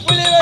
புலிவர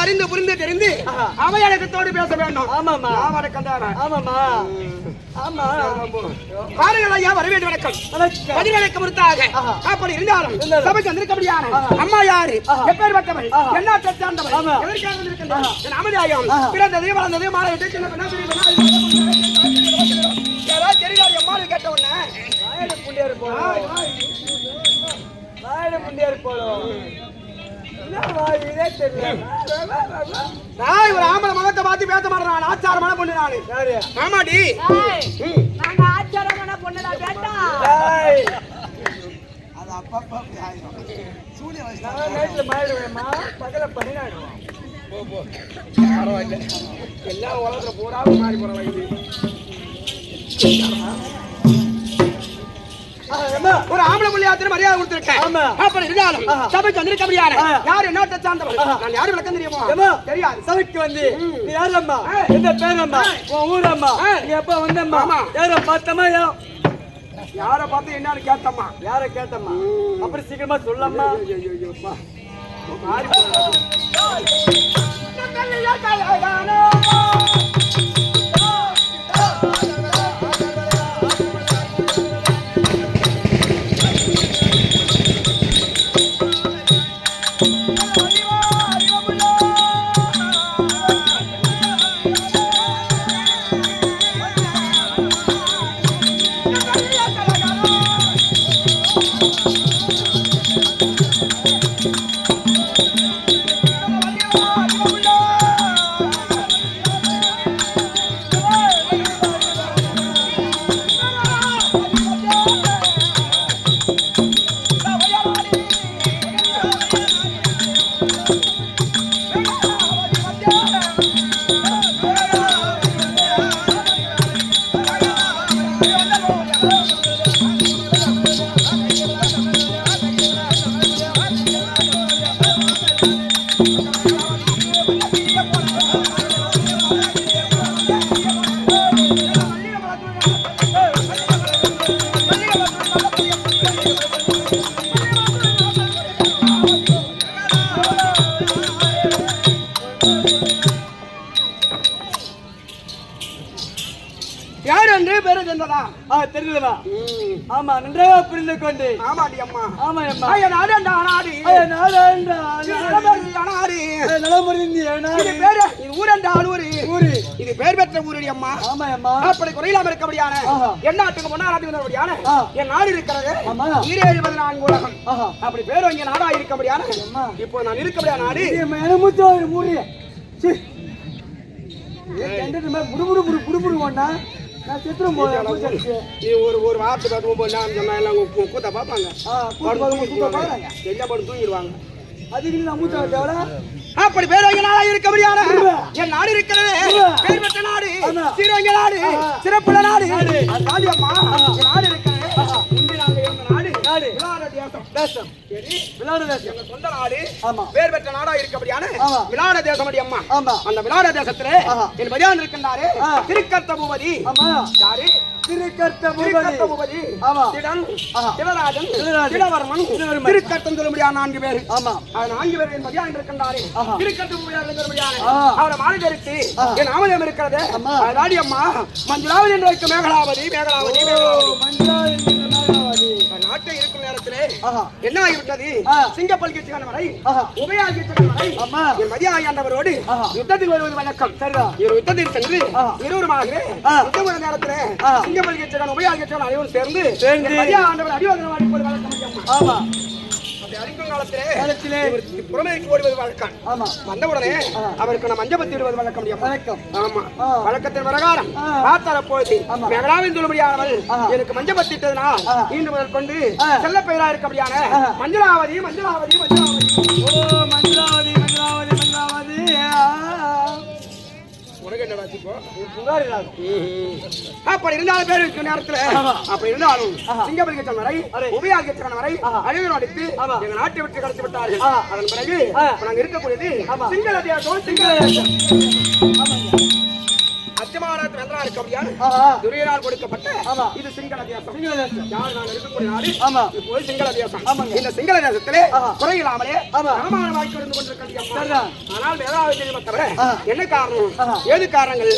அறிந்து புரிந்து தெரிந்து அவையடக்கத்தோடு பேச வேண்டும். வரவேண்டிய வணக்கம் பதினடக்கம் பொறுத்தாக அப்படி இருந்தாலும் சபைக்கு வந்திருக்கபடியான அம்மா யாரு, எப்பேற்பட்டவள், என்ன சார்ந்தவள், எதற்காக வந்திருக்கின்றார், என் அமைதியாயம் பிறந்தது வளர்ந்தது மாலையிட்டு ஏதாவது தெரியாது. அம்மாவை கேட்ட உடனே முண்டியாரு போலும் ஒரு ஆம்பளை மகத்தை பார்த்து பேச மாட்டேன். ஆச்சாரமான பொண்ணு நானு. ஆமாடி ஆச்சாரமான பொண்ணு எல்லாம் உலகத்துல போறா மாறி போற வயது. ஒரு ஆம்பளை புள்ளியாத்திர மரியாதை கொடுத்திருக்கேன். அப்படி இருந்தாலும் சபைக்கு வந்திருக்க முடியாது. யாரு என்ன சார்ந்தவள், நான் யாரு விளக்கம் தெரியுமா? தெரியாது. சபைக்கு வந்து நீ யாரு அம்மா, எந்த பேரம்மா, உன் ஊரம்மா, நீ எப்ப வந்தம்மா, யார பார்த்தம்மா, யார பார்த்து என்னன்னு கேட்டம்மா, யார கேட்டம்மா, அப்படி சீக்கிரமா சொல்லம்மா. தெரிஞ்சதா? ஆமா, நன்றாக புரிந்து கொண்டு. ஆமாடி அம்மா, ஆமா அம்மா. நாடண்டா நாடி, நாடண்டா நாடி, இது பேர் ஊரண்டா ஊரு, ஊரு இது பேர் பெற்ற ஊரடி அம்மா. ஆமா அம்மா. அப்படி குறையில்லாம இருக்கபடியான என் நாட்டுக்கு முன்னா நாட்டுக்கு வந்தபடியான என் நாடு இருக்கிறது 14 உலகம். அப்படி பேர் இங்க நாடா இருக்கபடியான இப்போ நான் இருக்கபடியான நாடு புடுபுடு ஒண்ணா நான் செத்துரும் ஒரு வார்த்தை பேசும் போது எல்லாம் கூத்த பார்ப்பாங்க, என்ன பண்ணி தூங்கிடுவாங்க. அதுக்கு நான் மூத்த தேவை. அப்படி பேர் வைக்க நாடா இருக்க முடியாது. என் நாடு இருக்கிறது பேர் பெற்ற நாடு, சீரங்க நாடு, சிறப்புள்ள நாடு. நாடு அம்மா நாடு இருக்கிறது. தேசம் சரி, விளாட தேசம் எங்க சொந்த நாடு. ஆமா, பேர் பெற்ற நாடா இருக்கபடியான விளாட தேசம் அடி அம்மா. ஆமா, அந்த விளாட தேசத்துல என் மதியான் இருக்கின்றாரு திருக்கர்த்த பூபதி. ஆமா, யாரு? திருக்கர்த்த பூபதி. ஆமா, திடன், திவராஜன், திடவர்மன், திருக்கர்த்தம் சொல்ல முடியாது 4 பேர். ஆமா, அது 4 பேர் என் மதியான் இருக்கின்றாரு திருக்கர்த்த பூபதி சொல்ல முடியாது. அவரை மாளிகருக்கு என் நாமதம் இருக்கிறது. அதாடி அம்மா மஞ்சுளாவதி என்று வைக்க மேகலாவதி, மேகலாவதி, மேகலாவதி. நாட்டை இருக்கும் நேரத்திலே என்ன ஆகிவிட்டது? சிங்கப்பல்கிச்சகன் வரை உபயாகிச்சகன் வரை என் மதியாண்டவரோடு யுத்தத்தில் வருவது வழக்கம். யுத்தத்தில் சென்று இருவருமாக யுத்த நேரத்திலே சிங்கப்பல்கிச்சகன் உபயாகிச்சகன் அனைவரும் சேர்ந்து மதியாண்டவர் அடிவாதம் அடிப்பது வழக்கம். ஆமா, கலிங்கம் காலத்திலே புறமைக்கு ஓடுவது வழக்கம். வந்த உடனே அவருக்கு நம்ம மஞ்சபத்தி விடுவது வழக்கம். ஆமா, வழக்கத்தின் பிரகாரம் பார்த்தால போது மேகலாவின் சொல்லும்படியானவள் எனக்கு மஞ்சபத்தி இட்டதுனால் இன்று முதல் கொண்டு செல்ல பெயரா இருக்கபடியான மஞ்சளாவதி மஞ்சளாவதி மஞ்சளாவதி. ஓ மஞ்சளாவதி மஞ்சளாவதி மஞ்சளாவதி. உனக்கு என்னடா அப்படி இருந்தாலும் பேர் இருக்கிற நேரத்துல அப்படி இருந்தாலும் சிங்கப்பலிகச்சன் வரை உபயாகிச்சன் வரை அழிவு அடித்து எங்க நாட்டை விட்டு கடத்தி விட்டார்கள். அதன் பிறகு நாங்க இருக்கக்கூடியது சிங்கள தேசம். சிங்கள தேசம் அச்சமானத்து வென்றா இருக்க முடியாது. துரியனால் கொடுக்கப்பட்ட இது சிங்கள தேசம். யார் நான் இருக்கக்கூடிய நாடு இப்போது சிங்கள தேசம். இந்த சிங்கள தேசத்திலே குறையில்லாமலே நலமான வாய்ப்பு இருந்து கொண்டிருக்கிறது. ஆனால் வேதாவதி தவிர என்ன காரணம் ஏது காரணங்கள்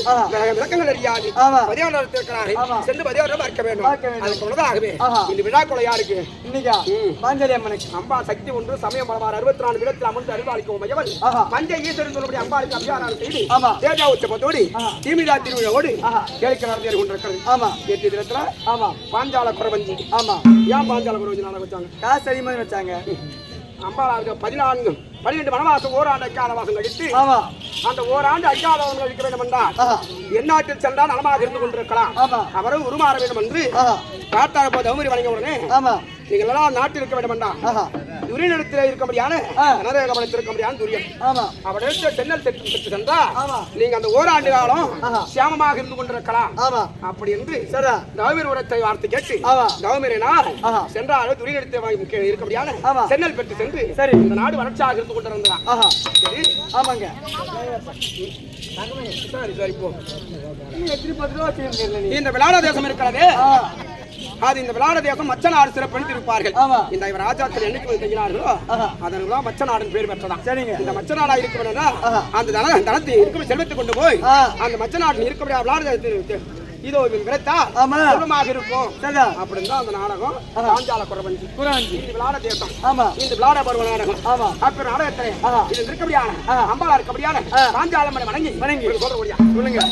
விளக்கங்கள் அறியாது பதிவாளர் இருக்கிறார்கள். சென்று பதிவாளர் பார்க்க வேண்டும். அதுக்கு முன்னதாகவே இந்த விழா கொலை யாருக்கு இன்னைக்கா பாஞ்சலி அம்மனுக்கு அம்பா சக்தி ஒன்று சமயம் பலவாறு 64 விதத்தில் அமர்ந்து அருள்வாளிக்கும் மையவள் பஞ்ச ஈஸ்வரன் சொல்லக்கூடிய அம்பாளுக்கு அபியானம் செய்து தேஜா உச்சபத்தோடு தீமிதா திருவிழாவோடு கேட்க நடத்தி கொண்டிருக்கிறது. ஆமா, 8 தினத்துல ஆமா பாஞ்சால குறவஞ்சி. ஆமா, ஏன் பாஞ்சால குறவஞ்சி நாடகம் வச்சாங்க? காசு அதிகமாக வச்சாங்க. அம்பாளுக்கு 12 வனவாசம் ஓராண்டு அக்காலவாசம் கழித்து அந்த ஓராண்டு அக்காலவாசம் கழிக்க வேண்டும் என்றால் எந்நாட்டில் சென்றால் நலமாக இருந்து கொண்டிருக்கலாம். அவரும் உருமாற வேண்டும் என்று காட்டாக போது அவமரி வழங்கிய உடனே நீங்கள் எல்லாம் நாட்டில் இருக்க வேண்டும் என்றால் துரியனிடத்தில் இருக்கபடியான கனரகமனத்தில் இருக்கபடியான துரியன் அவரிடத்தில் தென்னல் பெற்று சென்றால் நீங்க அந்த ஓராண்டு காலம் சியாமமாக இருந்து கொண்டிருக்கலாம். அப்படி என்று கௌமீர் உரத்தை வார்த்தை கேட்டு கௌமீரனால் சென்றாலும் துரியனிடத்தில் இருக்கபடியான தென்னல் பெற்று சென்று இந்த நாடு வறட்சியாக இருந்து கொண்டிருந்தான். ஆமாங்க, சரி சரி போ. இந்த விளாட தேசம் இருக்கிறது. அது இந்த விளாட தேசம் மச்ச நாடு சிறப்பு இருப்பார்கள். இந்த இவர் ராஜாக்கள் என்னைக்கு கையினார்களோ அதனால மச்ச நாடுன்னு பேர் பெற்றதான். சரிங்க, இந்த மச்ச நாடா இருக்கணும்னா அந்த தனத்தை இருக்கும் செல்வத்தை கொண்டு போய் அந்த மச்ச நாட்டில் இருக்கக்கூடிய விளாட இதோ விளைத்தா சுலமாக இருக்கும் அப்படின்னு தான் அந்த நாடகம் பாஞ்சால குறவஞ்சி விளாட தேசம். இந்த விளாட பருவ நாடகம். அப்புறம் நாடகத்திலே இது இருக்கபடியான அம்பாளா இருக்கபடியான பாஞ்சாலம்மனை வணங்கி வணங்கி சொல்றபடியா சொல்லுங்க.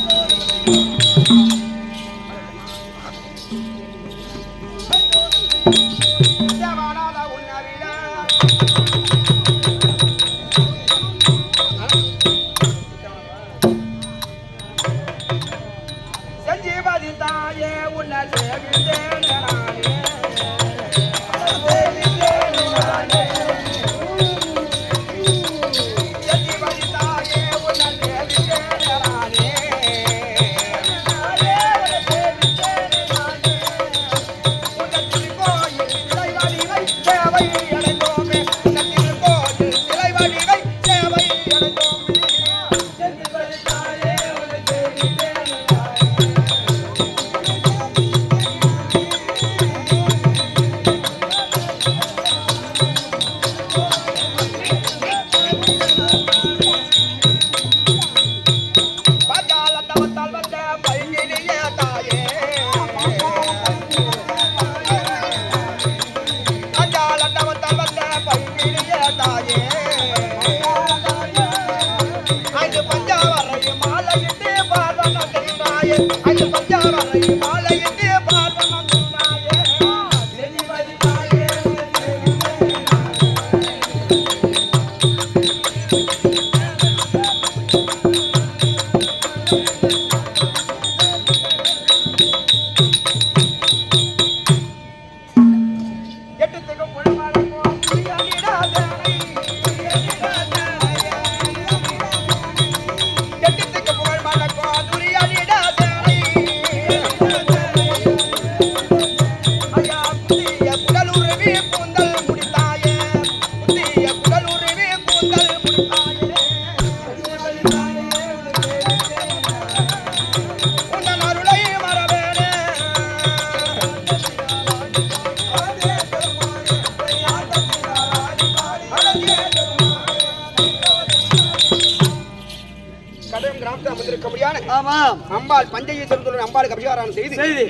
அம்பாள் பஞ்சையேஸ்வரர் அம்பாளுக்கு அபிஷேகம் செய்து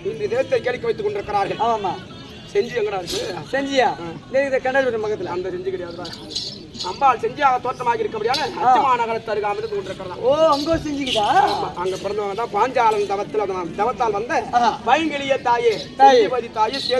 இந்த தேசத்தை கேட்க வைத்துக் கொண்டிருக்கிறார்கள். ஆமா, செஞ்சி எங்கடா இருக்கு? செஞ்சியா? இந்த கண்டல் பக்கத்துல அந்த செஞ்சி கிடையாது. அம்பாள் செஞ்சியாக தோற்றமாக இருக்கபடியான அச்சமா நகரத்து அருகே அமர்ந்து கொண்டிருக்கிறார். ஓ, அங்க செஞ்சிக்கிட்டா? அங்க பிறந்தவங்க தான் பாஞ்சாலம் தவத்தில் தவத்தால் வந்த பைங்கிலிய தாயே தாயே